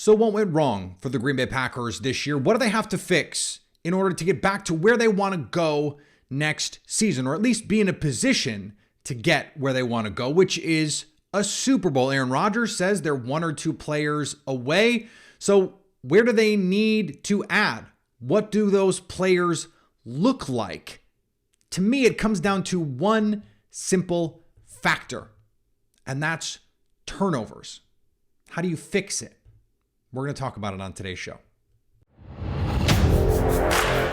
So what went wrong for the Green Bay Packers this year? What do they have to fix in order to get back to where they want to go next season, or at least be in a position to get where they want to go, which is a Super Bowl? Aaron Rodgers says they're one or two players away. So where do they need to add? What do those players look like? To me, it comes down to one simple factor, and that's turnovers. How do you fix it? We're going to talk about it on today's show.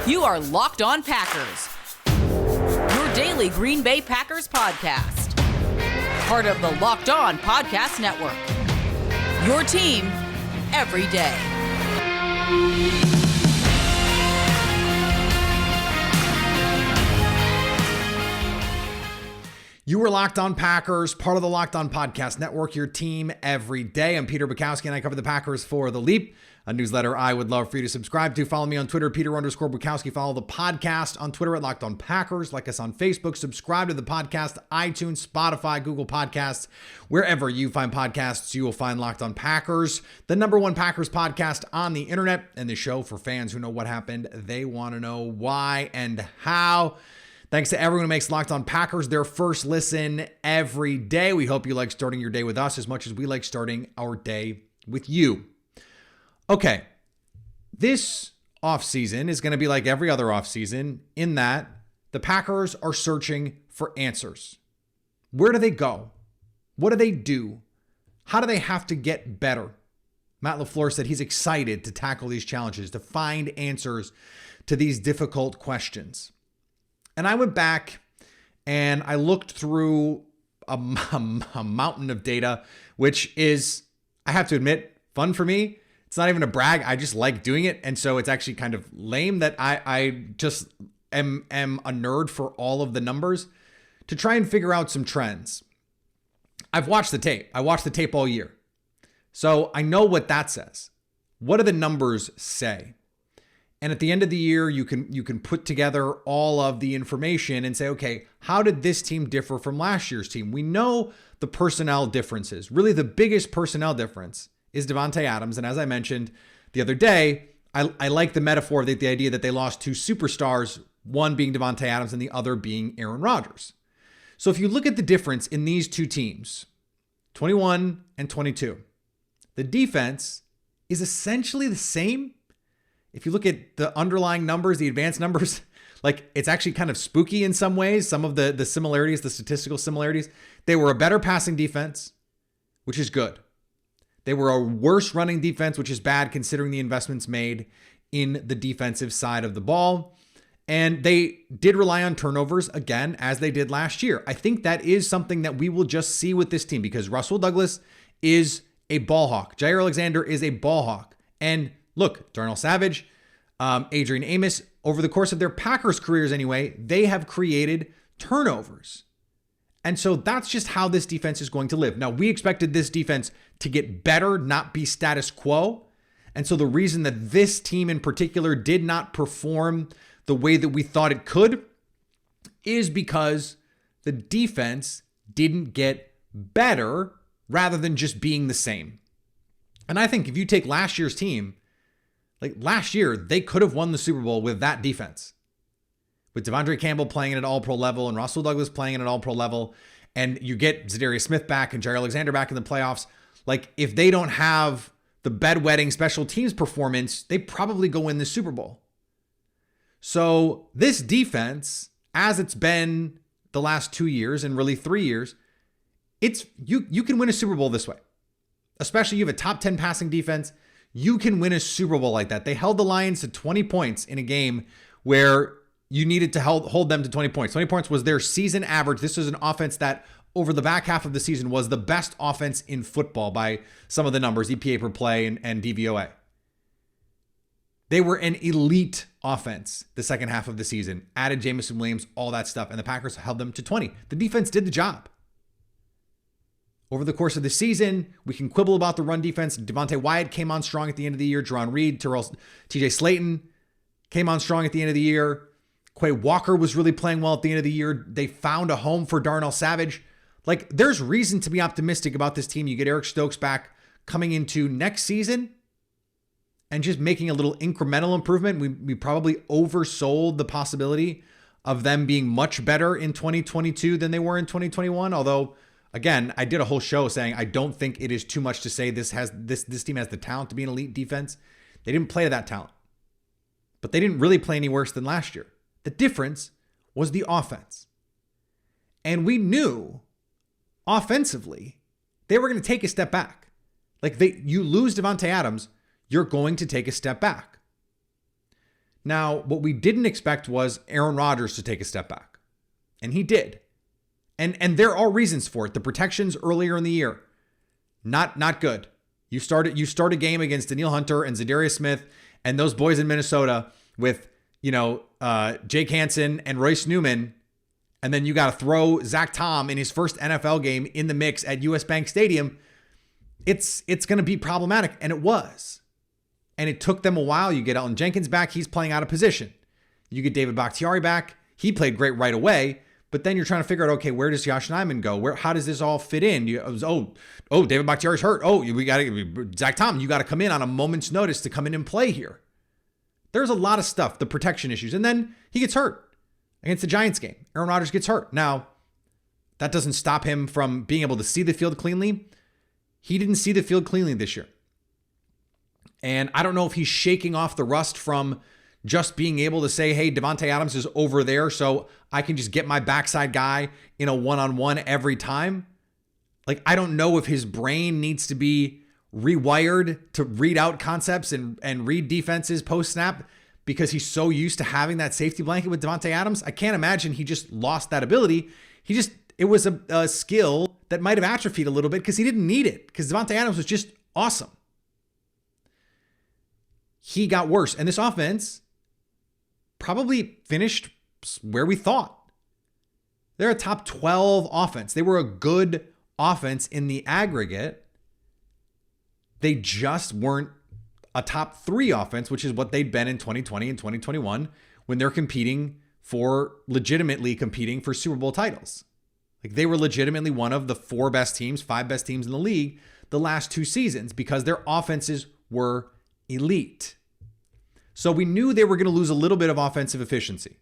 You are Locked On Packers, your daily Green Bay Packers podcast. Part of the Locked On Podcast Network, your team every day. You are Locked On Packers, part of the Locked On Podcast Network, your team every day. I'm Peter Bukowski, and I cover the Packers for The Leap, a newsletter I would love for you to subscribe to. Follow me on Twitter, Peter_Bukowski. Follow the podcast on Twitter at Locked On Packers. Like us on Facebook. Subscribe to the podcast, iTunes, Spotify, Google Podcasts. Wherever you find podcasts, you will find Locked On Packers, the number one Packers podcast on the internet, and the show for fans who know what happened. They want to know why and how. Thanks to everyone who makes Locked On Packers their first listen every day. We hope you like starting your day with us as much as we like starting our day with you. Okay, this offseason is going to be like every other offseason in that the Packers are searching for answers. Where do they go? What do they do? How do they have to get better? Matt LaFleur said he's excited to tackle these challenges, to find answers to these difficult questions. And I went back and I looked through a mountain of data, which is, I have to admit, fun for me. It's not even a brag. I just like doing it. And so it's actually kind of lame that I just am a nerd for all of the numbers to try and figure out some trends. I've watched the tape. I watched the tape all year. So I know what that says. What do the numbers say? And at the end of the year, you can put together all of the information and say, okay, how did this team differ from last year's team? We know the personnel differences. Really, the biggest personnel difference is Davante Adams. And as I mentioned the other day, I like the metaphor, the idea that they lost two superstars, one being Davante Adams and the other being Aaron Rodgers. So if you look at the difference in these two teams, 21 and 22, the defense is essentially the same. If you look at the underlying numbers, the advanced numbers, like it's actually kind of spooky in some ways. Some of the similarities, the statistical similarities, they were a better passing defense, which is good. They were a worse running defense, which is bad considering the investments made in the defensive side of the ball. And they did rely on turnovers again, as they did last year. I think that is something that we will just see with this team because Russell Douglas is a ball hawk. Jair Alexander is a ball hawk. And look, Darnell Savage, Adrian Amos, over the course of their Packers careers anyway, they have created turnovers. And so that's just how this defense is going to live. Now, we expected this defense to get better, not be status quo. And so the reason that this team in particular did not perform the way that we thought it could is because the defense didn't get better rather than just being the same. And I think if you take last year's team, like last year, they could have won the Super Bowl with that defense. With Devondre Campbell playing at an all-pro level and Russell Douglas playing at an all-pro level, and you get Zadarius Smith back and Jair Alexander back in the playoffs. Like, if they don't have the bedwetting special teams performance, they probably go win the Super Bowl. So this defense, as it's been the last 2 years and really 3 years, it's you can win a Super Bowl this way. Especially you have a top 10 passing defense. You can win a Super Bowl like that. They held the Lions to 20 points in a game where you needed to hold them to 20 points. 20 points was their season average. This was an offense that over the back half of the season was the best offense in football by some of the numbers, EPA per play and DVOA. They were an elite offense the second half of the season. Added Jameson Williams, all that stuff, and the Packers held them to 20. The defense did the job. Over the course of the season, we can quibble about the run defense. Devontae Wyatt came on strong at the end of the year. Jerron Reed, TJ Slayton came on strong at the end of the year. Quay Walker was really playing well at the end of the year. They found a home for Darnell Savage. Like, there's reason to be optimistic about this team. You get Eric Stokes back coming into next season. and just making a little incremental improvement. We probably oversold the possibility of them being much better in 2022 than they were in 2021. Although, again, I did a whole show saying I don't think it is too much to say this team has the talent to be an elite defense. They didn't play to that talent, but they didn't really play any worse than last year. The difference was the offense. And we knew offensively they were going to take a step back. Like you lose Davante Adams, you're going to take a step back. Now, what we didn't expect was Aaron Rodgers to take a step back. And he did. And there are reasons for it. The protections earlier in the year, not good. You start a game against Danielle Hunter and Zadarius Smith and those boys in Minnesota with, Jake Hansen and Royce Newman. And then you got to throw Zach Tom in his first NFL game in the mix at US Bank Stadium. It's going to be problematic. And it was. And it took them a while. You get Elton Jenkins back. He's playing out of position. You get David Bakhtiari back. He played great right away. But then you're trying to figure out, okay, where does Josh Nijman go? How does this all fit in? David Bakhtiari's hurt. Zach Tom, you got to come in on a moment's notice to come in and play here. There's a lot of stuff, the protection issues. And then he gets hurt against the Giants game. Aaron Rodgers gets hurt. Now, that doesn't stop him from being able to see the field cleanly. He didn't see the field cleanly this year. And I don't know if he's shaking off the rust from just being able to say, hey, Davante Adams is over there, so I can just get my backside guy in a one-on-one every time. Like, I don't know if his brain needs to be rewired to read out concepts and read defenses post-snap because he's so used to having that safety blanket with Davante Adams. I can't imagine he just lost that ability. It was a skill that might have atrophied a little bit because he didn't need it because Davante Adams was just awesome. He got worse. And this offense probably finished where we thought. They're a top 12 offense. They were a good offense in the aggregate. They just weren't a top 3 offense, which is what they'd been in 2020 and 2021 when they're legitimately competing for Super Bowl titles. Like they were legitimately one of the 5 best teams in the league the last 2 seasons because their offenses were elite. So we knew they were going to lose a little bit of offensive efficiency.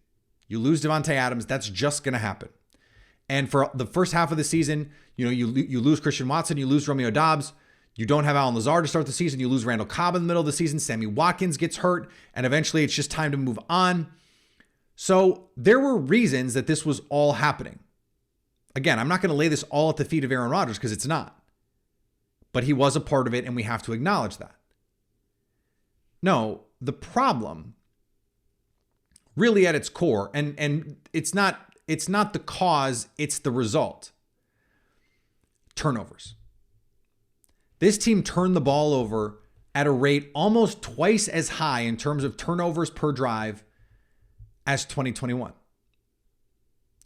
You lose Davante Adams, that's just going to happen. And for the first half of the season, you lose Christian Watson, you lose Romeo Doubs, you don't have Allen Lazard to start the season, you lose Randall Cobb in the middle of the season, Sammy Watkins gets hurt, and eventually it's just time to move on. So there were reasons that this was all happening. Again, I'm not going to lay this all at the feet of Aaron Rodgers because it's not. But he was a part of it, and we have to acknowledge that. No, the problem really at its core, and it's not the cause, it's the result. Turnovers. This team turned the ball over at a rate almost twice as high in terms of turnovers per drive as 2021.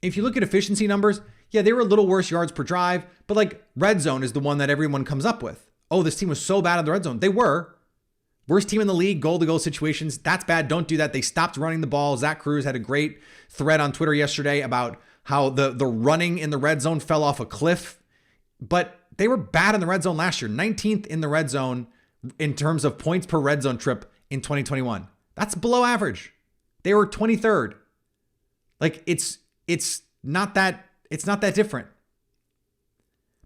If you look at efficiency numbers, yeah, they were a little worse yards per drive, but like red zone is the one that everyone comes up with. Oh, this team was so bad in the red zone. They were. Worst team in the league, goal-to-goal situations. That's bad. Don't do that. They stopped running the ball. Zach Cruz had a great thread on Twitter yesterday about how the running in the red zone fell off a cliff. But they were bad in the red zone last year. 19th in the red zone in terms of points per red zone trip in 2021. That's below average. They were 23rd. Like it's not that different.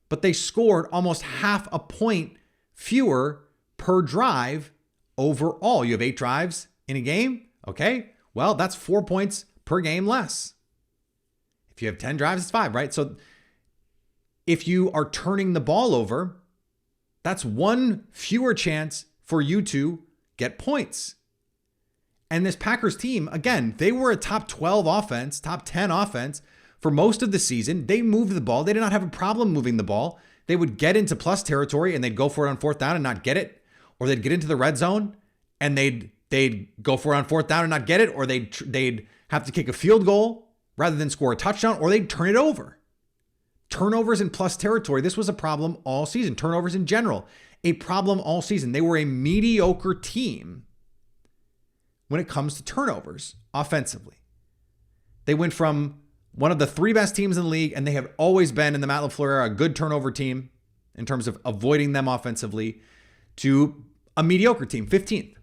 But they scored almost half a point fewer per drive overall. You have 8 drives in a game. Okay. Well, that's 4 points per game less. If you have 10 drives, it's 5, right? So if you are turning the ball over, that's 1 fewer chance for you to get points. And this Packers team, again, they were a top 12 offense, top 10 offense for most of the season. They moved the ball. They did not have a problem moving the ball. They would get into plus territory and they'd go for it on 4th down and not get it. Or they'd get into the red zone and they'd go for it on 4th down and not get it. Or they'd have to kick a field goal rather than score a touchdown, or they'd turn it over. Turnovers in plus territory. This was a problem all season. Turnovers in general, a problem all season. They were a mediocre team when it comes to turnovers offensively. They went from one of the 3 best teams in the league, and they have always been in the Matt LaFleur era, a good turnover team in terms of avoiding them offensively, to a mediocre team, 15th.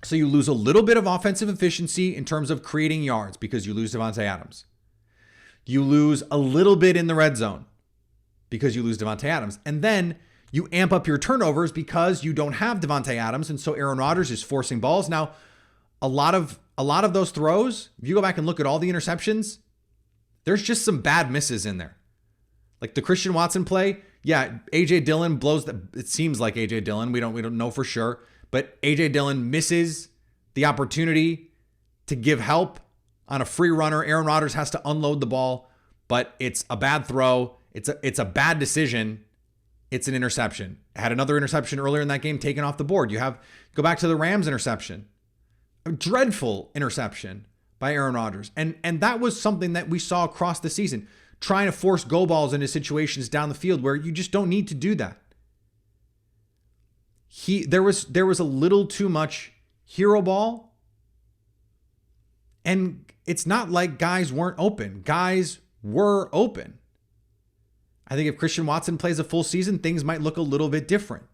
So you lose a little bit of offensive efficiency in terms of creating yards because you lose Davante Adams. You lose a little bit in the red zone because you lose Davante Adams. And then you amp up your turnovers because you don't have Davante Adams. And so Aaron Rodgers is forcing balls. Now, a lot of those throws, if you go back and look at all the interceptions, there's just some bad misses in there. Like the Christian Watson play, yeah, AJ Dillon blows it seems like AJ Dillon. We don't know for sure, but AJ Dillon misses the opportunity to give help on a free runner. Aaron Rodgers has to unload the ball, but it's a bad throw. It's a bad decision. It's an interception. Had another interception earlier in that game taken off the board. Go back to the Rams interception. A dreadful interception by Aaron Rodgers. And that was something that we saw across the season, trying to force go balls into situations down the field where you just don't need to do that. There was a little too much hero ball. And it's not like guys weren't open. Guys were open. I think if Christian Watson plays a full season, things might look a little bit different.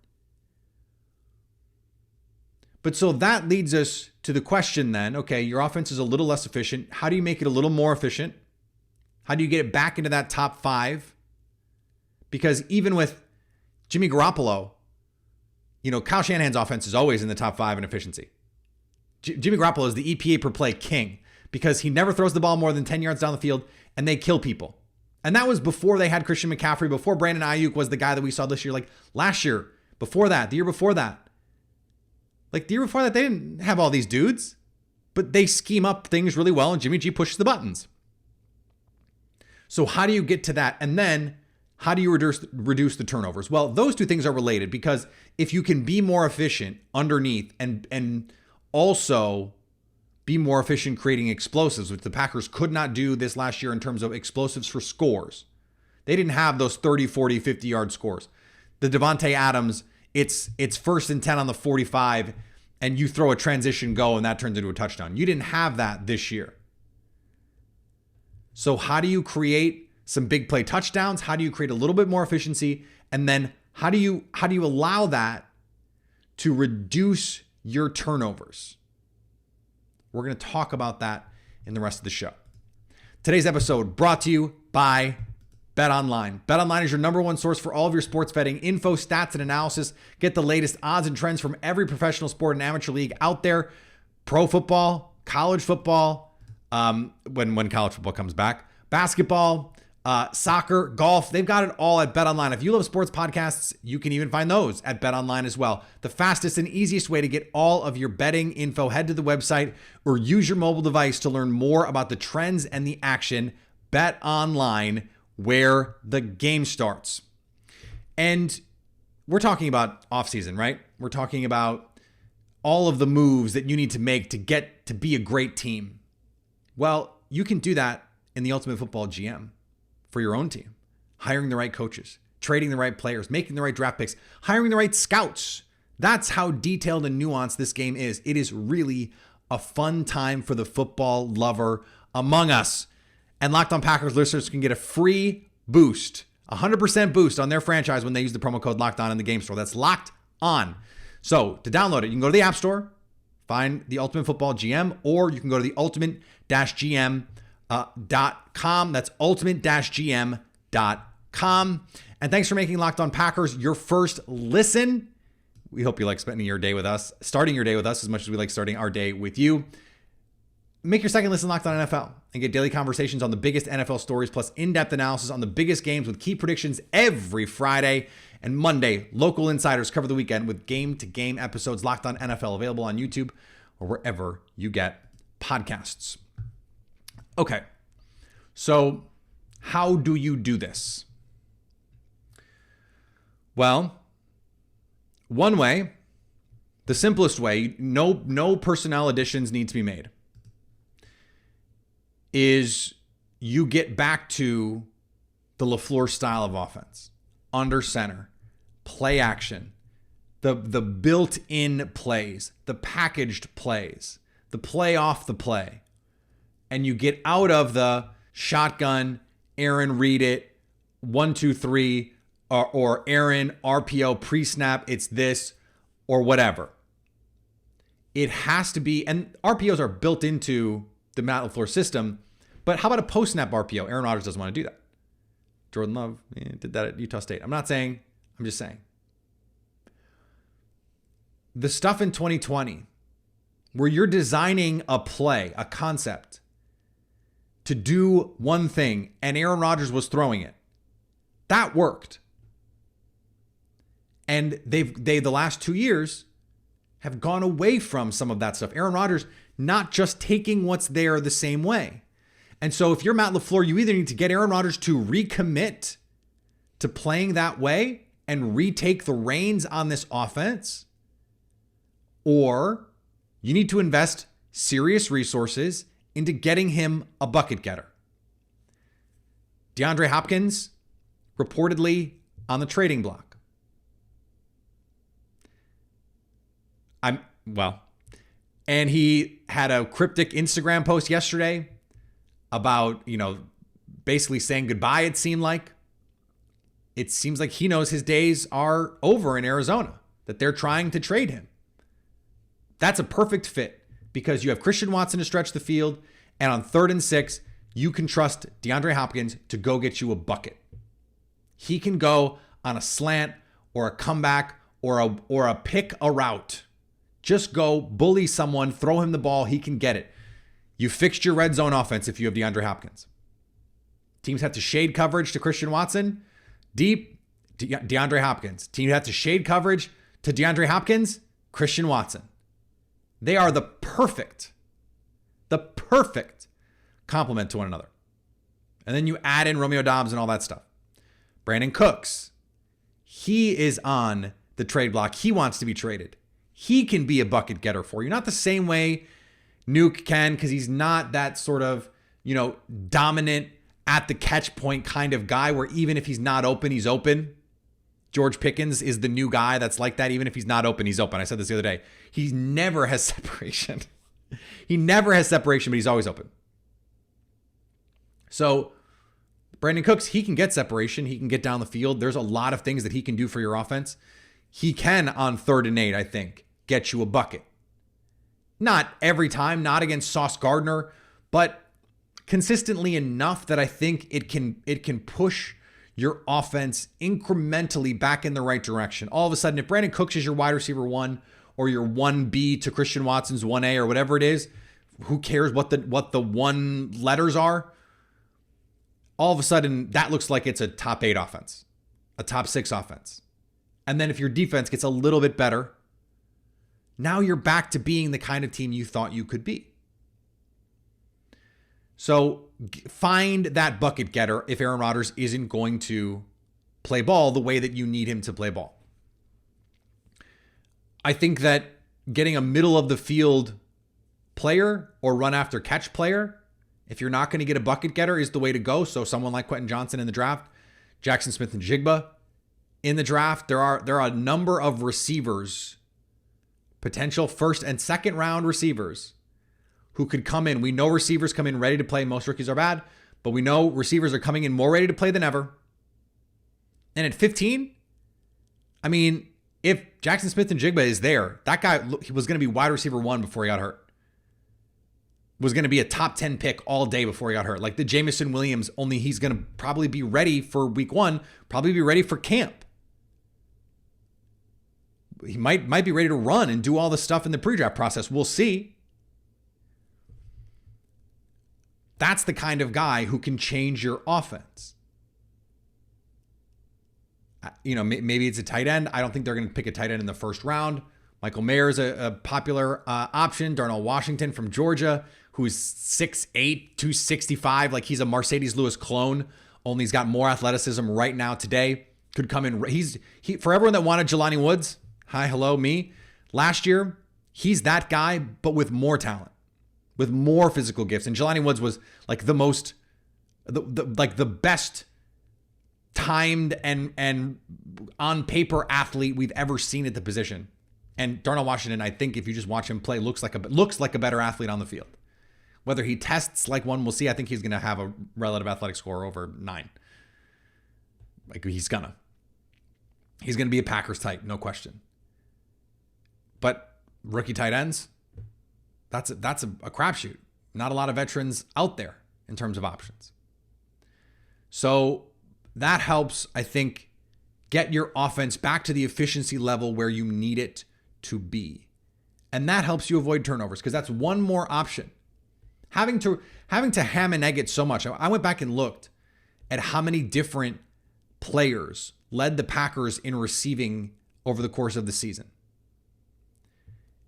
But so that leads us to the question then, okay, your offense is a little less efficient. How do you make it a little more efficient? How do you get it back into that top 5? Because even with Jimmy Garoppolo, Kyle Shanahan's offense is always in the top 5 in efficiency. Jimmy Garoppolo is the EPA per play king because he never throws the ball more than 10 yards down the field and they kill people. And that was before they had Christian McCaffrey, before Brandon Ayuk was the guy that we saw this year, like last year, before that, the year before that. Like the year before that, they didn't have all these dudes, but they scheme up things really well and Jimmy G pushes the buttons. So how do you get to that? And then how do you reduce the turnovers? Well, those two things are related because if you can be more efficient underneath and also be more efficient creating explosives, which the Packers could not do this last year in terms of explosives for scores. They didn't have those 30, 40, 50-yard scores. The Davante Adams, it's 1st and 10 on the 45, and you throw a transition go, and that turns into a touchdown. You didn't have that this year. So how do you create some big play touchdowns? How do you create a little bit more efficiency? And then how do you allow that to reduce your turnovers? We're going to talk about that in the rest of the show. Today's episode brought to you by BetOnline. BetOnline is your number one source for all of your sports betting info, stats, and analysis. Get the latest odds and trends from every professional sport and amateur league out there. Pro football, college football, when college football comes back, basketball, soccer, golf. They've got it all at BetOnline. If you love sports podcasts, you can even find those at BetOnline as well. The fastest and easiest way to get all of your betting info. Head to the website or use your mobile device to learn more about the trends and the action. BetOnline, where the game starts. And we're talking about offseason, right? We're talking about all of the moves that you need to make to get to be a great team. Well, you can do that in the Ultimate Football GM for your own team. Hiring the right coaches, trading the right players, making the right draft picks, hiring the right scouts. That's how detailed and nuanced this game is. It is really a fun time for the football lover among us. And Locked On Packers listeners can get a free boost, 100% boost on their franchise when they use the promo code Locked On in the game store. That's Locked On. So to download it, you can go to the App Store, find the Ultimate Football GM, or you can go to the ultimate-gm.com. That's ultimate-gm.com. And thanks for making Locked On Packers your first listen. We hope you like spending your day with us, starting your day with us as much as we like starting our day with you. Make your second listen Locked On NFL and get daily conversations on the biggest NFL stories plus in-depth analysis on the biggest games with key predictions every Friday and Monday. Local insiders cover the weekend with game-to-game episodes. Locked On NFL available on YouTube or wherever you get podcasts. Okay, so how do you do this? Well, one way, the simplest way, no personnel additions need to be made, is you get back to the LaFleur style of offense. Under center, play action, the built-in plays, the packaged plays, the play off the play. And you get out of the shotgun, Aaron read it, 1, 2, 3, or Aaron RPO pre-snap, it's this, or whatever. it has to be, and RPOs are built into the Matt LaFleur system, but how about a post-snap RPO? Aaron Rodgers doesn't want to do that. Jordan Love did that at Utah State. I'm not saying, I'm just saying. The stuff in 2020 where you're designing a play, a concept to do one thing and Aaron Rodgers was throwing it, that worked. And they the last 2 years have gone away from some of that stuff. Aaron Rodgers not just taking what's there the same way. And so if you're Matt LaFleur, you either need to get Aaron Rodgers to recommit to playing that way and retake the reins on this offense, or you need to invest serious resources into getting him a bucket getter. DeAndre Hopkins reportedly on the trading block. And he had a cryptic Instagram post yesterday about, basically saying goodbye, it seemed like. It seems like he knows his days are over in Arizona, that they're trying to trade him. That's a perfect fit because you have Christian Watson to stretch the field, and on 3rd and 6, you can trust DeAndre Hopkins to go get you a bucket. He can go on a slant or a comeback or a pick a route. Just go bully someone, throw him the ball, he can get it. You fixed your red zone offense if you have DeAndre Hopkins. Teams have to shade coverage to Christian Watson. Deep, DeAndre Hopkins. Teams have to shade coverage to DeAndre Hopkins, Christian Watson. They are the perfect complement to one another. And then you add in Romeo Doubs and all that stuff. Brandon Cooks. He is on the trade block. He wants to be traded. He can be a bucket getter for you. Not the same way Nuke can, because he's not that sort of, dominant at the catch point kind of guy where even if he's not open, he's open. George Pickens is the new guy that's like that. Even if he's not open, he's open. I said this the other day. He never has separation. He never has separation, but he's always open. So Brandon Cooks, he can get separation. He can get down the field. There's a lot of things that he can do for your offense. He can, on 3rd and 8, I think, get you a bucket. Not every time, not against Sauce Gardner, but consistently enough that I think it can push your offense incrementally back in the right direction. All of a sudden, if Brandon Cooks is your wide receiver 1 or your 1B to Christian Watson's 1A or whatever it is, who cares what the 1 letters are? All of a sudden, that looks like it's a top 8 offense, a top 6 offense. And then if your defense gets a little bit better, now you're back to being the kind of team you thought you could be. So find that bucket getter if Aaron Rodgers isn't going to play ball the way that you need him to play ball. I think that getting a middle of the field player or run after catch player, if you're not going to get a bucket getter, is the way to go. So someone like Quentin Johnson in the draft, Jackson Smith-Njigba in the draft. There are a number of receivers, potential 1st and 2nd round receivers who could come in. We know receivers come in ready to play. Most rookies are bad, but we know receivers are coming in more ready to play than ever. And at 15, I mean, if Jackson Smith-Njigba is there, that guy, he was going to be wide receiver 1 before he got hurt. Was going to be a top 10 pick all day before he got hurt. Like the Jameson Williams, only he's going to probably be ready for week 1, probably be ready for camp. He might be ready to run and do all the stuff in the pre-draft process. We'll see. That's the kind of guy who can change your offense. Maybe it's a tight end. I don't think they're going to pick a tight end in the 1st round. Michael Mayer is a popular option. Darnell Washington from Georgia, who's 6'8", 265. Like he's a Mercedes Lewis clone, only he's got more athleticism right now today. Could come in. He for everyone that wanted Jelani Woods, hi, hello, me. Last year, he's that guy, but with more talent, with more physical gifts. And Jelani Woods was like the best timed and on paper athlete we've ever seen at the position. And Darnell Washington, I think if you just watch him play, looks like a better athlete on the field. Whether he tests like one, we'll see. I think he's going to have a relative athletic score over 9. Like he's going to be a Packers type, no question. But rookie tight ends, That's a crapshoot. Not a lot of veterans out there in terms of options. So that helps, I think, get your offense back to the efficiency level where you need it to be. And that helps you avoid turnovers because that's one more option. Having to ham and egg it so much. I went back and looked at how many different players led the Packers in receiving over the course of the season.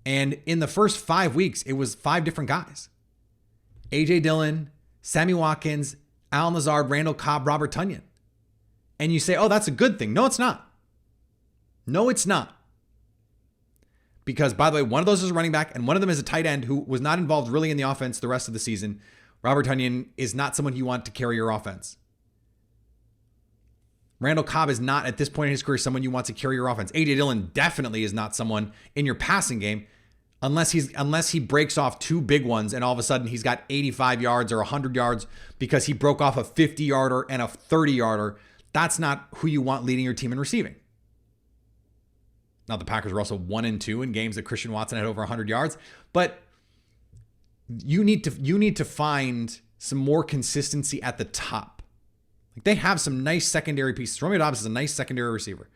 And in the first 5 weeks, it was 5 different guys. A.J. Dillon, Sammy Watkins, Allen Lazard, Randall Cobb, Robert Tonyan. And you say, oh, that's a good thing. No, it's not. No, it's not. Because, by the way, one of those is a running back and one of them is a tight end who was not involved really in the offense the rest of the season. Robert Tonyan is not someone you want to carry your offense. Randall Cobb is not, at this point in his career, someone you want to carry your offense. A.J. Dillon definitely is not someone in your passing game unless he breaks off 2 big ones and all of a sudden he's got 85 yards or 100 yards because he broke off a 50-yarder and a 30-yarder. That's not who you want leading your team in receiving. Now, the Packers were also 1-2 in games that Christian Watson had over 100 yards, but you need to find some more consistency at the top. Like, they have some nice secondary pieces. Romeo Dobbs is a nice secondary receiver.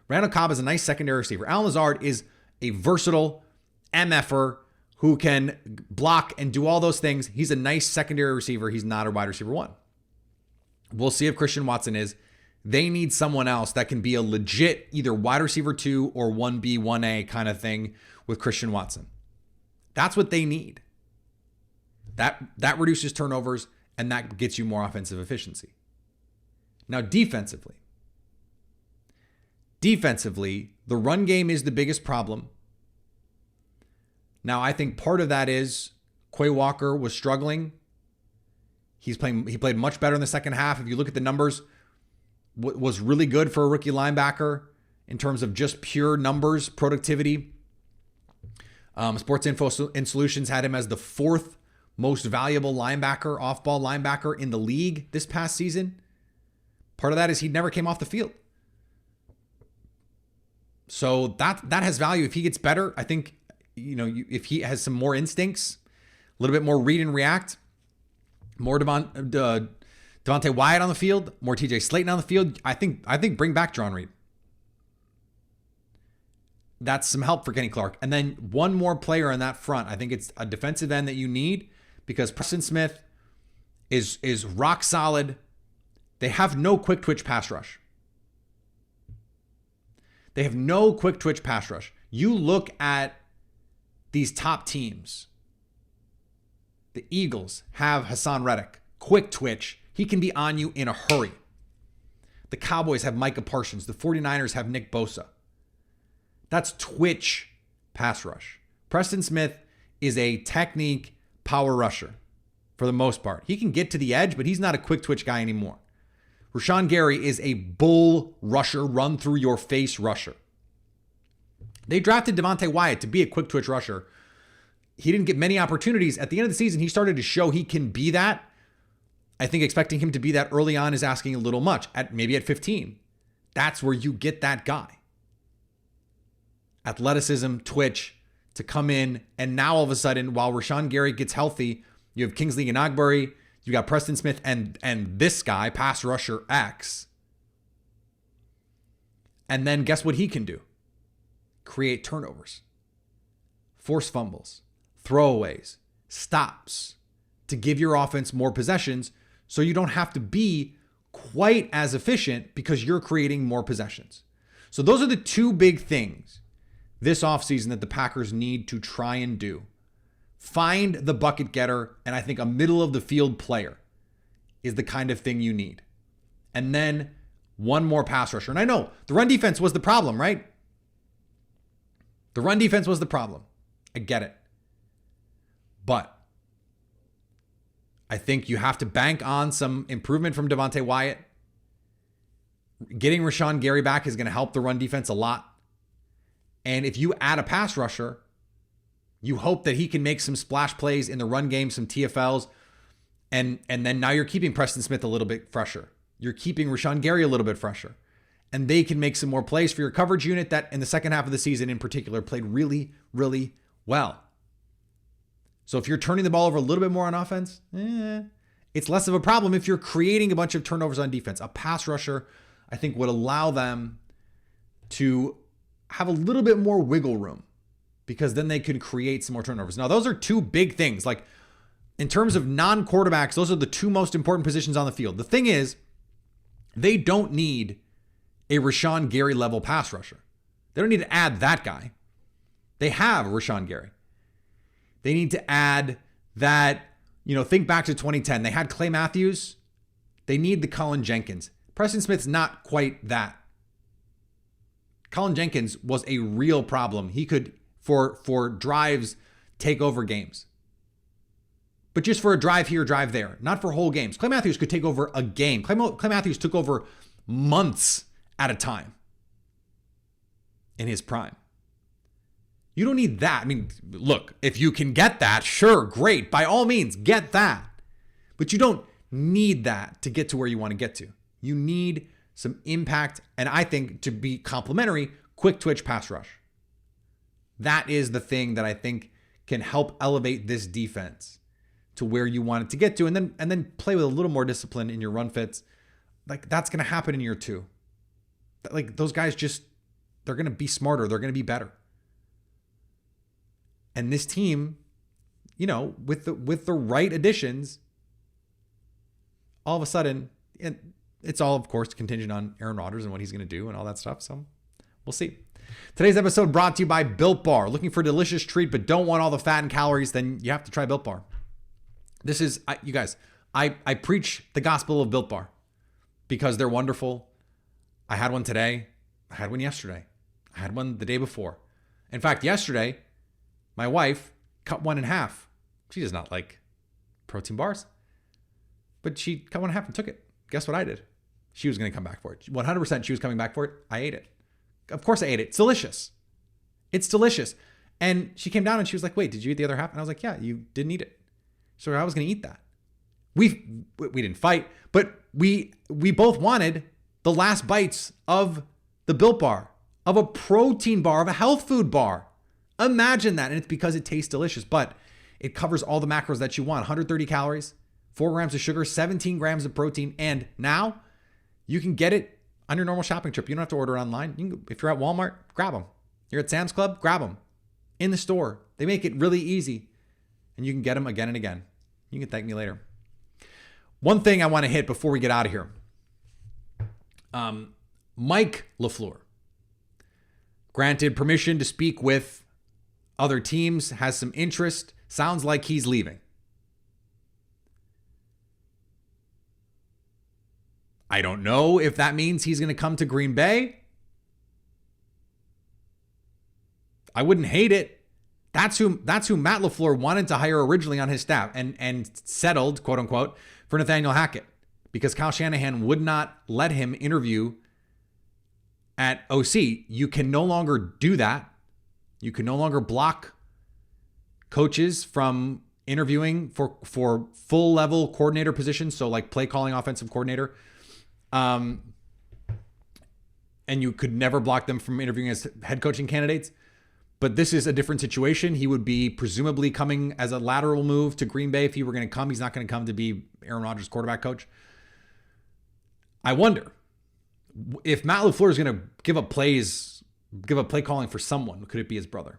Randall Cobb is a nice secondary receiver. Allen Lazard is a versatile MFer who can block and do all those things. He's a nice secondary receiver. He's not a wide receiver 1. We'll see if Christian Watson is. They need someone else that can be a legit either wide receiver 2 or 1B, 1A kind of thing with Christian Watson. That's what they need. That reduces turnovers and that gets you more offensive efficiency. Now, defensively, the run game is the biggest problem. Now, I think part of that is Quay Walker was struggling. He played much better in the second half. If you look at the numbers, was really good for a rookie linebacker in terms of just pure numbers, productivity. Sports Info and Solutions had him as the 4th most valuable linebacker, off-ball linebacker in the league this past season. Part of that is he never came off the field. So that has value. If he gets better, I think, if he has some more instincts, a little bit more read and react, more Devontae Wyatt on the field, more TJ Slayton on the field, I think bring back John Reed. That's some help for Kenny Clark. And then one more player on that front. I think it's a defensive end that you need because Preston Smith is rock solid. They have no quick twitch pass rush. You look at these top teams. The Eagles have Hassan Reddick, quick twitch. He can be on you in a hurry. The Cowboys have Micah Parsons. The 49ers have Nick Bosa. That's twitch pass rush. Preston Smith is a technique power rusher for the most part. He can get to the edge, but he's not a quick twitch guy anymore. Rashawn Gary is a bull rusher, run through your face rusher. They drafted Devontae Wyatt to be a quick twitch rusher. He didn't get many opportunities. At the end of the season, he started to show he can be that. I think expecting him to be that early on is asking a little much. Maybe at 15. That's where you get that guy. Athleticism, twitch, to come in. And now all of a sudden, while Rashawn Gary gets healthy, you have Kingsley Enagbare, you got Preston Smith and this guy, pass rusher X. And then guess what he can do? Create turnovers, force fumbles, throwaways, stops to give your offense more possessions so you don't have to be quite as efficient because you're creating more possessions. So those are the 2 big things this offseason that the Packers need to try and do. Find the bucket getter, and I think a middle of the field player is the kind of thing you need. And then one more pass rusher. And I know the run defense was the problem, right? The run defense was the problem. I get it. But I think you have to bank on some improvement from Devontae Wyatt. Getting Rashawn Gary back is going to help the run defense a lot. And if you add a pass rusher, you hope that he can make some splash plays in the run game, some TFLs. And then now you're keeping Preston Smith a little bit fresher. You're keeping Rashawn Gary a little bit fresher. And they can make some more plays for your coverage unit that in the second half of the season in particular played really, really well. So if you're turning the ball over a little bit more on offense, it's less of a problem if you're creating a bunch of turnovers on defense. A pass rusher, I think, would allow them to have a little bit more wiggle room because then they could create some more turnovers. Now, those are two big things. Like, in terms of non-quarterbacks, those are the two most important positions on the field. The thing is, they don't need a Rashawn Gary level pass rusher. They don't need to add that guy. They have Rashawn Gary. They need to add that, think back to 2010. They had Clay Matthews. They need the Colin Jenkins. Preston Smith's not quite that. Colin Jenkins was a real problem. He could, for drives, take over games. But just for a drive here, drive there, not for whole games. Clay Matthews could take over a game. Clay Matthews took over months at a time in his prime. You don't need that. I mean, look, if you can get that, sure, great. By all means, get that. But you don't need that to get to where you want to get to. You need some impact, and I think to be complementary, quick twitch pass rush. That is the thing that I think can help elevate this defense to where you want it to get to, and then play with a little more discipline in your run fits. Like, that's going to happen in year two. Like, those guys they're going to be smarter. They're going to be better. And this team, with the right additions, all of a sudden, and it's all, of course, contingent on Aaron Rodgers and what he's going to do and all that stuff. So we'll see. Today's episode brought to you by Built Bar. Looking for a delicious treat but don't want all the fat and calories? Then you have to try Built Bar. This is, you guys, I preach the gospel of Built Bar because they're wonderful. I had one today. I had one yesterday. I had one the day before. In fact, yesterday, my wife cut one in half. She does not like protein bars, but she cut one in half and took it. Guess what I did? She was going to come back for it. 100% she was coming back for it. I ate it. Of course I ate it. It's delicious. It's delicious. And she came down and she was like, wait, did you eat the other half? And I was like, yeah, you didn't eat it. So I was going to eat that. We didn't fight, but we both wanted the last bites of the Built Bar, of a protein bar, of a health food bar. Imagine that. And it's because it tastes delicious, but it covers all the macros that you want. 130 calories, 4 grams of sugar, 17 grams of protein. And now you can get it on your normal shopping trip. You don't have to order online. If you're at Walmart, grab them. You're at Sam's Club, grab them. In the store. They make it really easy. And you can get them again and again. You can thank me later. One thing I want to hit before we get out of here. Mike LaFleur, granted permission to speak with other teams, has some interest. Sounds like he's leaving. I don't know if that means he's going to come to Green Bay. I wouldn't hate it. That's who Matt LaFleur wanted to hire originally on his staff and settled, quote unquote, for Nathaniel Hackett because Kyle Shanahan would not let him interview at OC. You can no longer do that. You can no longer block coaches from interviewing for full level coordinator positions. So like play calling offensive coordinator. And you could never block them from interviewing as head coaching candidates. But this is a different situation. He would be presumably coming as a lateral move to Green Bay if he were going to come. He's not going to come to be Aaron Rodgers' quarterback coach. I wonder if Matt LaFleur is going to give up play calling for someone. Could it be his brother?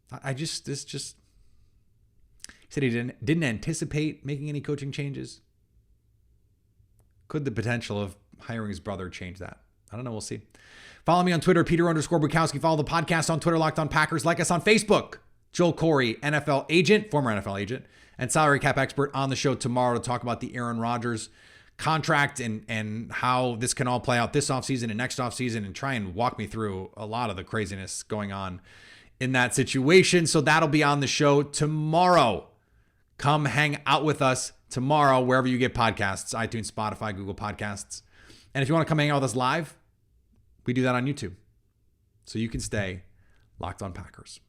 He said he didn't anticipate making any coaching changes. Could the potential of hiring his brother change that? I don't know. We'll see. Follow me on Twitter, Peter_Bukowski. Follow the podcast on Twitter, Locked On Packers. Like us on Facebook. Joel Corey, NFL agent, former NFL agent, and salary cap expert on the show tomorrow to talk about the Aaron Rodgers contract and how this can all play out this offseason and next offseason and try and walk me through a lot of the craziness going on in that situation. So that'll be on the show tomorrow. Come hang out with us tomorrow, wherever you get podcasts, iTunes, Spotify, Google Podcasts. And if you want to come hang out with us live, we do that on YouTube. So you can stay locked on Packers.